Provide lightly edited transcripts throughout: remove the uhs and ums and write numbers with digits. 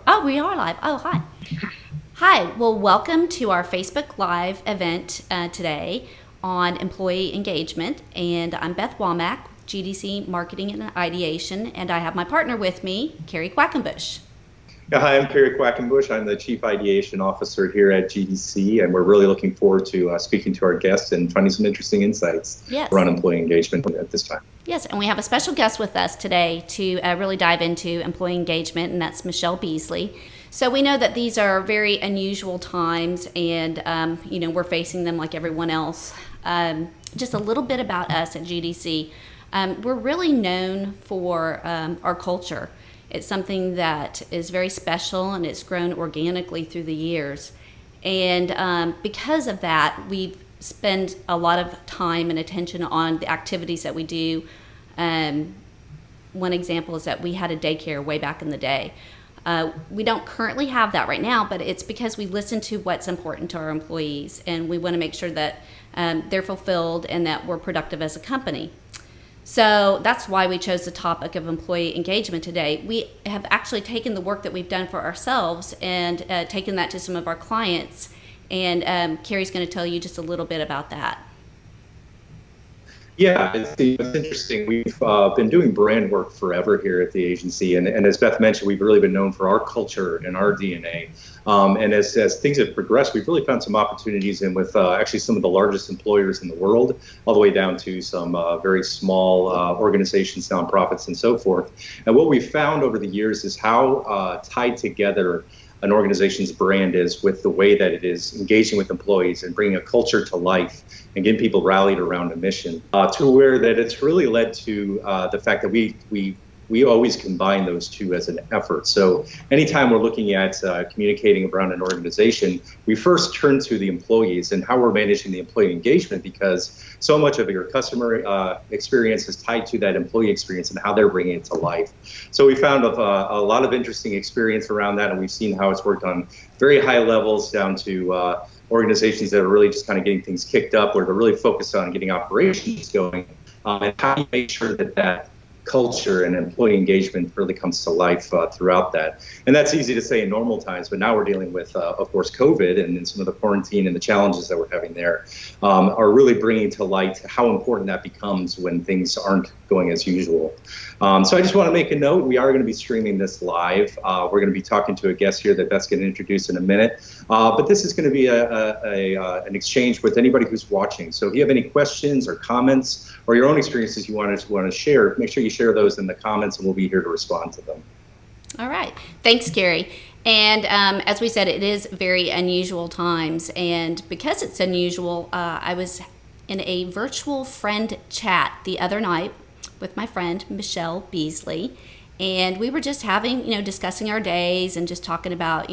Oh, we are live. Oh, hi. Hi. Well, welcome to our Facebook Live event today on employee engagement. And I'm Beth Wammack, GDC Marketing and Ideation, and I have my partner with me, Carey Quackenbush. Yeah, hi, I'm Carey Quackenbush. I'm the Chief Ideation Officer here at GDC, and we're really looking forward to speaking to our guests and finding some interesting insights around employee engagement at this time. Yes, and we have a special guest with us today to really dive into employee engagement, and that's Michele Beasley. So we know that these are very unusual times, and we're facing them like everyone else. Just a little bit about us at GDC. We're really known for our culture. It's something that is very special, and it's grown organically through the years. And because of that, we've spent a lot of time and attention on the activities that we do. One example is that we had a daycare way back in the day. We don't currently have that right now, but it's because we listen to what's important to our employees, and we want to make sure that they're fulfilled and that we're productive as a company. So that's why we chose the topic of employee engagement today. We have actually taken the work that we've done for ourselves and taken that to some of our clients. And Carey's going to tell you just a little bit about that. Yeah, it's interesting. We've been doing brand work forever here at the agency. And as Beth mentioned, we've really been known for our culture and our DNA. And as things have progressed, we've really found some opportunities in with actually some of the largest employers in the world, all the way down to some very small organizations, nonprofits, and so forth. And what we've found over the years is how tied together an organization's brand is with the way that it is engaging with employees and bringing a culture to life and getting people rallied around a mission, to where that it's really led to the fact that we always combine those two as an effort. So anytime we're looking at communicating around an organization, we first turn to the employees and how we're managing the employee engagement, because so much of your customer experience is tied to that employee experience and how they're bringing it to life. So we found a lot of interesting experience around that, and we've seen how it's worked on very high levels down to organizations that are really just kind of getting things kicked up, where they're really focused on getting operations going, and how you make sure that culture and employee engagement really comes to life throughout that. And that's easy to say in normal times, but now we're dealing with, of course, COVID and some of the quarantine and the challenges that we're having there are really bringing to light how important that becomes when things aren't going as usual. So I just want to make a note. We are going to be streaming this live. We're going to be talking to a guest here that Beth's going to introduce in a minute. But this is going to be an exchange with anybody who's watching. So if you have any questions or comments or your own experiences you want to share, make sure you share those in the comments, and we'll be here to respond to them. All right. Thanks, Carey. And as we said, it is very unusual times. And because it's unusual, I was in a virtual friend chat the other night with my friend, Michele Beasley. And we were just having, discussing our days and just talking about,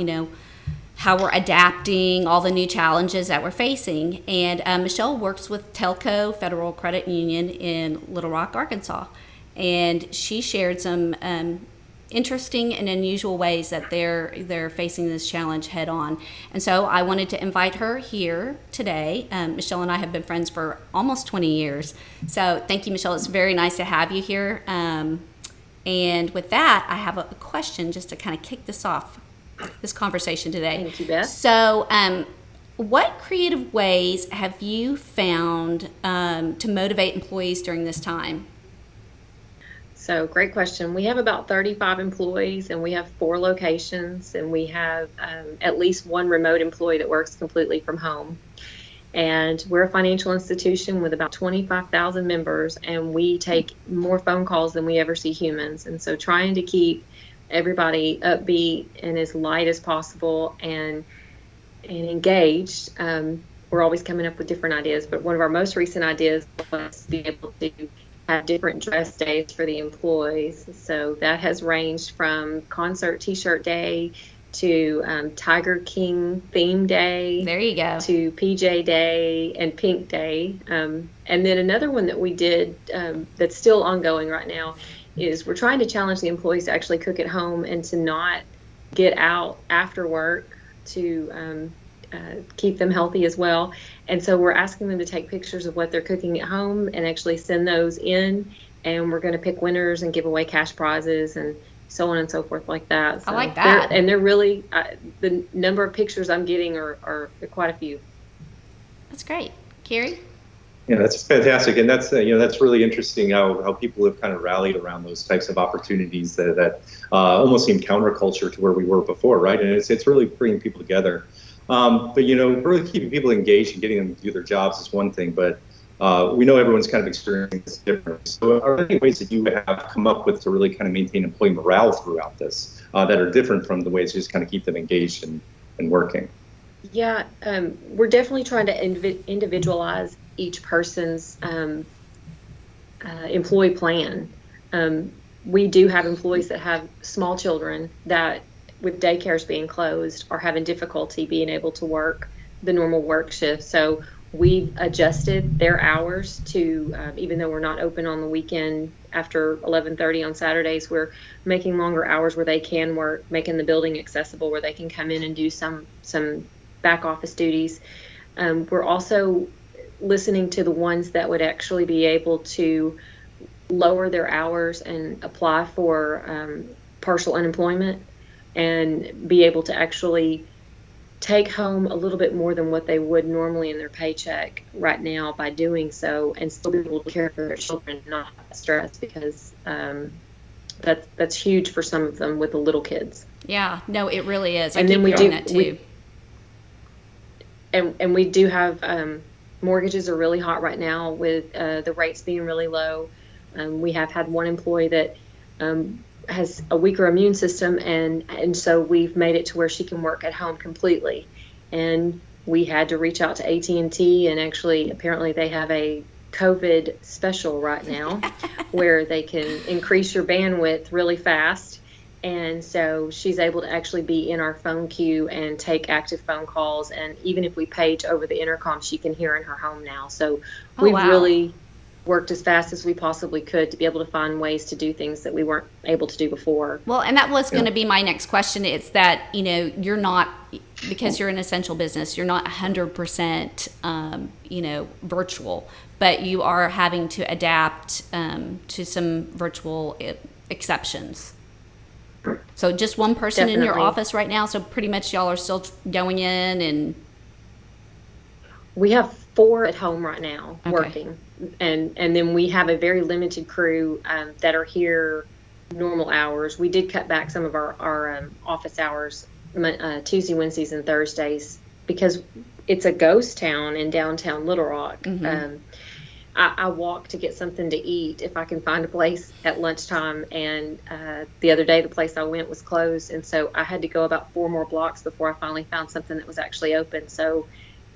how we're adapting, all the new challenges that we're facing. And Michele works with Telcoe Federal Credit Union in Little Rock, Arkansas. And she shared some interesting and unusual ways that they're facing this challenge head on. And so I wanted to invite her here today. Michele and I have been friends for almost 20 years. So thank you, Michele. It's very nice to have you here. And with that, I have a question just to kind of kick this off, this conversation today. Thank you, Beth. So what creative ways have you found to motivate employees during this time? So great question. We have about 35 employees, and we have 4 locations, and we have at least one remote employee that works completely from home. And we're a financial institution with about 25,000 members, and we take more phone calls than we ever see humans. And so trying to keep everybody upbeat and as light as possible and engaged, we're always coming up with different ideas. But one of our most recent ideas was to be able to have different dress days for the employees. So that has ranged from concert t-shirt day to Tiger King theme day. There you go. To PJ day and pink day. And then another one that we did that's still ongoing right now is we're trying to challenge the employees to actually cook at home and to not get out after work to keep them healthy as well. And so we're asking them to take pictures of what they're cooking at home and actually send those in. And we're going to pick winners and give away cash prizes and so on and so forth like that. So I like that. They're really, the number of pictures I'm getting are quite a few. That's great. Carey? Yeah, that's fantastic, and that's that's really interesting how people have kind of rallied around those types of opportunities that almost seem counterculture to where we were before, right? And it's really bringing people together. But really keeping people engaged and getting them to do their jobs is one thing, but we know everyone's kind of experiencing this different. So are there any ways that you have come up with to really kind of maintain employee morale throughout this that are different from the ways to just kind of keep them engaged and working? Yeah, we're definitely trying to individualize each person's employee plan. We do have employees that have small children that, with daycares being closed, are having difficulty being able to work the normal work shift. So we've adjusted their hours to, even though we're not open on the weekend after 11:30 on Saturdays, we're making longer hours where they can work, making the building accessible where they can come in and do some back office duties. We're also listening to the ones that would actually be able to lower their hours and apply for partial unemployment and be able to actually take home a little bit more than what they would normally in their paycheck right now by doing so, and still be able to care for their children and not stress, because that's huge for some of them with the little kids. Yeah, no, it really is. And I then keep hearing that too. And we do have mortgages are really hot right now with the rates being really low. We have had one employee that has a weaker immune system, and so we've made it to where she can work at home completely. And we had to reach out to AT&T, and actually apparently they have a COVID special right now where they can increase your bandwidth really fast. And so she's able to actually be in our phone queue and take active phone calls. And even if we page over the intercom, she can hear in her home now. So we've really worked as fast as we possibly could to be able to find ways to do things that we weren't able to do before. Well, and that was going to be my next question. It's that, you're not, because you're an essential business, you're not 100%, virtual, but you are having to adapt to some virtual exceptions. So just one person in your office right now. So pretty much y'all are still going in, and we have 4 at home right now working, and then we have a very limited crew that are here normal hours. We did cut back some of our office hours Tuesday, Wednesdays, and Thursdays because it's a ghost town in downtown Little Rock. Mm-hmm. I walk to get something to eat if I can find a place at lunchtime, and the other day the place I went was closed, and so I had to go about 4 more blocks before I finally found something that was actually open. So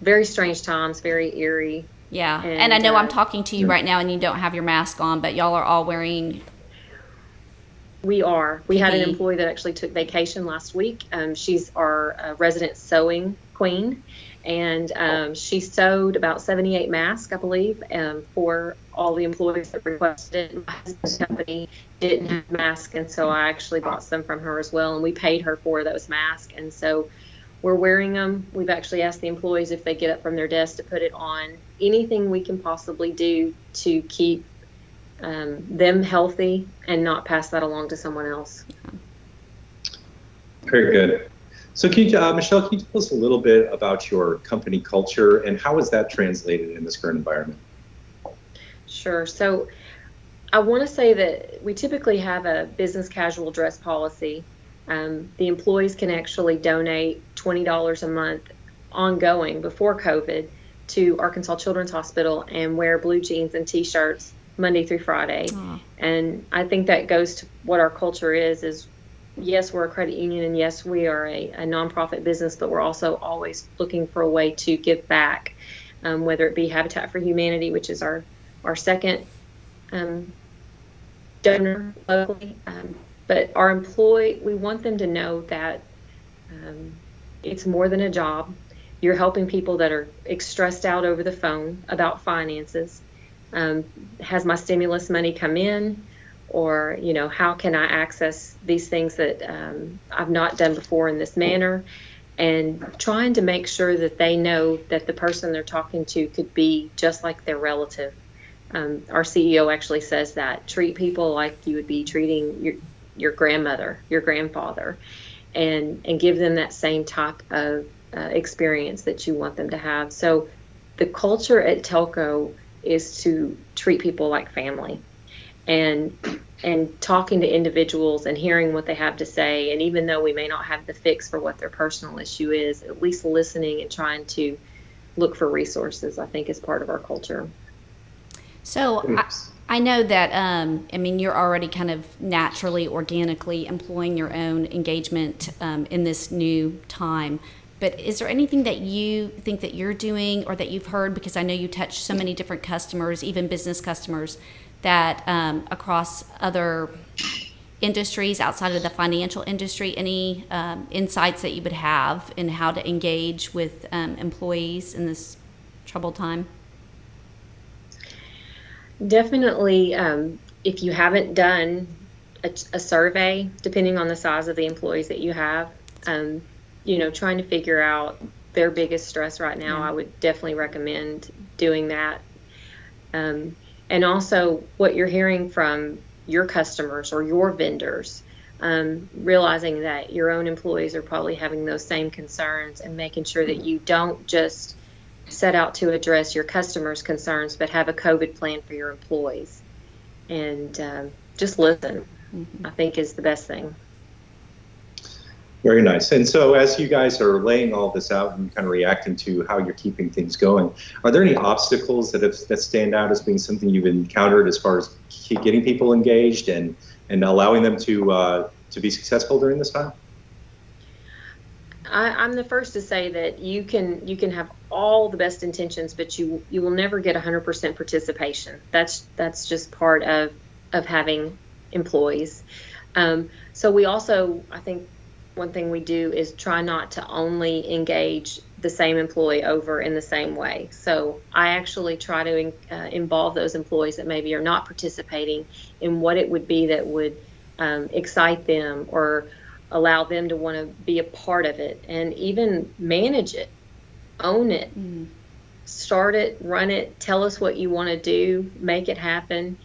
very strange times, very eerie. Yeah, and I know I'm talking to you right now and you don't have your mask on, but y'all are all wearing... We are. We had an employee that actually took vacation last week. She's our resident sewing queen. And she sewed about 78 masks, I believe, for all the employees that requested it. My husband's company didn't have masks, and so I actually bought some from her as well, and we paid her for those masks. And so we're wearing them. We've actually asked the employees if they get up from their desk to put it on. Anything we can possibly do to keep them healthy and not pass that along to someone else. Very good. So Michele, can you tell us a little bit about your company culture and how is that translated in this current environment? Sure. So I want to say that we typically have a business casual dress policy. The employees can actually donate $20 a month ongoing before COVID to Arkansas Children's Hospital and wear blue jeans and T-shirts Monday through Friday. Aww. And I think that goes to what our culture is yes, we're a credit union, and yes, we are a nonprofit business, but we're also always looking for a way to give back, whether it be Habitat for Humanity, which is our second donor locally. But our employee, we want them to know that it's more than a job. You're helping people that are stressed out over the phone about finances. Has my stimulus money come in? Or, how can I access these things that I've not done before in this manner? And trying to make sure that they know that the person they're talking to could be just like their relative. Our CEO actually says that treat people like you would be treating your grandmother, your grandfather, and give them that same type of experience that you want them to have. So the culture at Telcoe is to treat people like family, and talking to individuals and hearing what they have to say. And even though we may not have the fix for what their personal issue is, at least listening and trying to look for resources, I think, is part of our culture. So I know that, you're already kind of naturally, organically employing your own engagement in this new time. But is there anything that you think that you're doing or that you've heard, because I know you touch so many different customers, even business customers, that across other industries outside of the financial industry, any insights that you would have in how to engage with employees in this troubled time? Definitely, if you haven't done a survey, depending on the size of the employees that you have, trying to figure out their biggest stress right now, I would definitely recommend doing that. And also what you're hearing from your customers or your vendors, realizing that your own employees are probably having those same concerns, and making sure that you don't just set out to address your customers' concerns, but have a COVID plan for your employees. And just listen, I think, is the best thing. Very nice. And so as you guys are laying all this out and kind of reacting to how you're keeping things going, are there any obstacles that stand out as being something you've encountered as far as getting people engaged and allowing them to be successful during this time? I'm the first to say that you can have all the best intentions, but you will never get 100% participation. That's just part of having employees. So we also, I think, one thing we do is try not to only engage the same employee over in the same way. So I actually try to involve those employees that maybe are not participating in what it would be that would excite them or allow them to want to be a part of it, and even manage it, own it, start it, run it, tell us what you want to do, make it happen.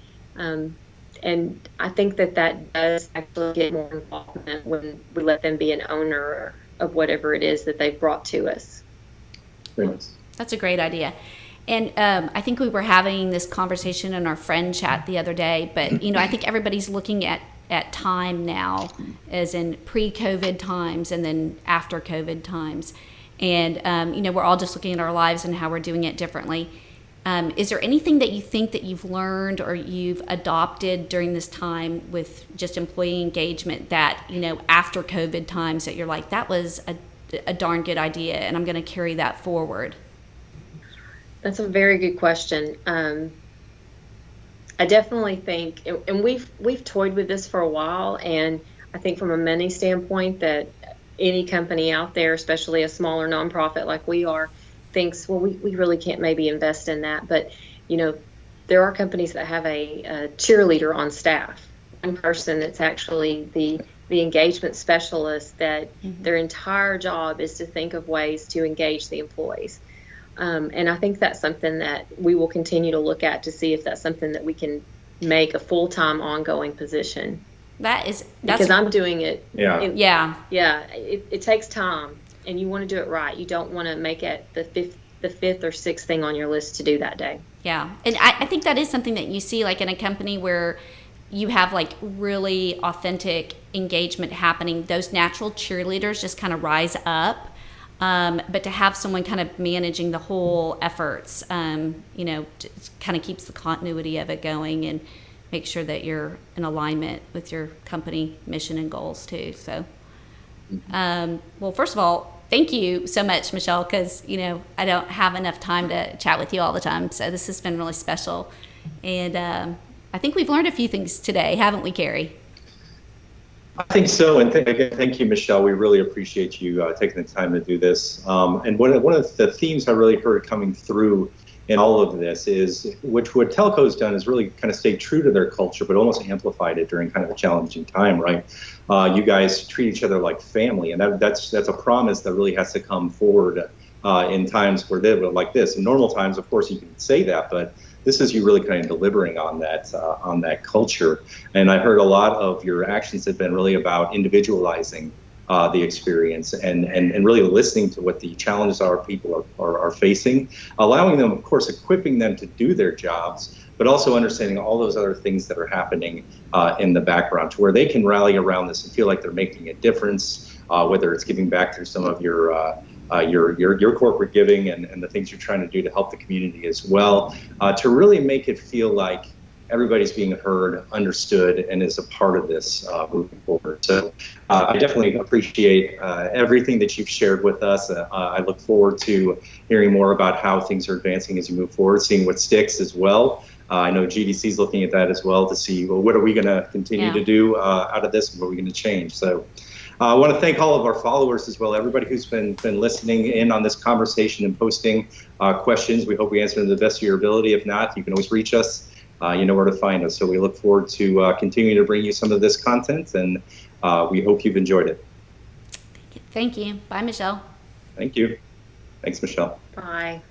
And I think that does actually get more involvement when we let them be an owner of whatever it is that they've brought to us. Thanks. That's a great idea. And I think we were having this conversation in our friend chat the other day, but I think everybody's looking at time now as in pre-COVID times and then after COVID times. And, we're all just looking at our lives and how we're doing it differently. Is there anything that you think that you've learned or you've adopted during this time with just employee engagement that, after COVID times that you're like, that was a darn good idea and I'm going to carry that forward? That's a very good question. I definitely think, and we've toyed with this for a while, and I think from a money standpoint that any company out there, especially a smaller nonprofit like we are, thinks, well, we really can't maybe invest in that. But, there are companies that have a cheerleader on staff, one person that's actually the engagement specialist that their entire job is to think of ways to engage the employees. And I think that's something that we will continue to look at to see if that's something that we can make a full-time ongoing position. That's because I'm doing it. Yeah. It takes time, and you want to do it right. You don't want to make it the fifth or sixth thing on your list to do that day. Yeah. And I think that is something that you see like in a company where you have like really authentic engagement happening. Those natural cheerleaders just kind of rise up. But to have someone kind of managing the whole efforts, kind of keeps the continuity of it going and make sure that you're in alignment with your company mission and goals too. So, well, first of all, thank you so much, Michele, because, I don't have enough time to chat with you all the time. So this has been really special. And I think we've learned a few things today, haven't we, Carey? I think so, and again, thank you, Michele. We really appreciate you taking the time to do this. And one of the themes I really heard coming through in all of this is, what Telcoe's done is really kind of stay true to their culture, but almost amplified it during kind of a challenging time, right? You guys treat each other like family, and that's a promise that really has to come forward in times where they're like this. In normal times, of course, you can say that, but this is you really kind of delivering on that culture. And I heard a lot of your actions have been really about individualizing the experience and really listening to what the challenges our people are facing, allowing them, of course, equipping them to do their jobs, but also understanding all those other things that are happening in the background to where they can rally around this and feel like they're making a difference, whether it's giving back through some of your corporate giving and the things you're trying to do to help the community as well, to really make it feel like everybody's being heard, understood, and is a part of this moving forward. So I definitely appreciate everything that you've shared with us. I look forward to hearing more about how things are advancing as you move forward, seeing what sticks as well. I know GDC is looking at that as well to see, well, what are we going to continue to do out of this, and what are we going to change? So I want to thank all of our followers as well, everybody who's been listening in on this conversation and posting questions. We hope we answer them to the best of your ability. If not, you can always reach us. You know where to find us. So we look forward to continuing to bring you some of this content, and we hope you've enjoyed it. Thank you. Bye, Michele. Thank you. Thanks, Michele. Bye.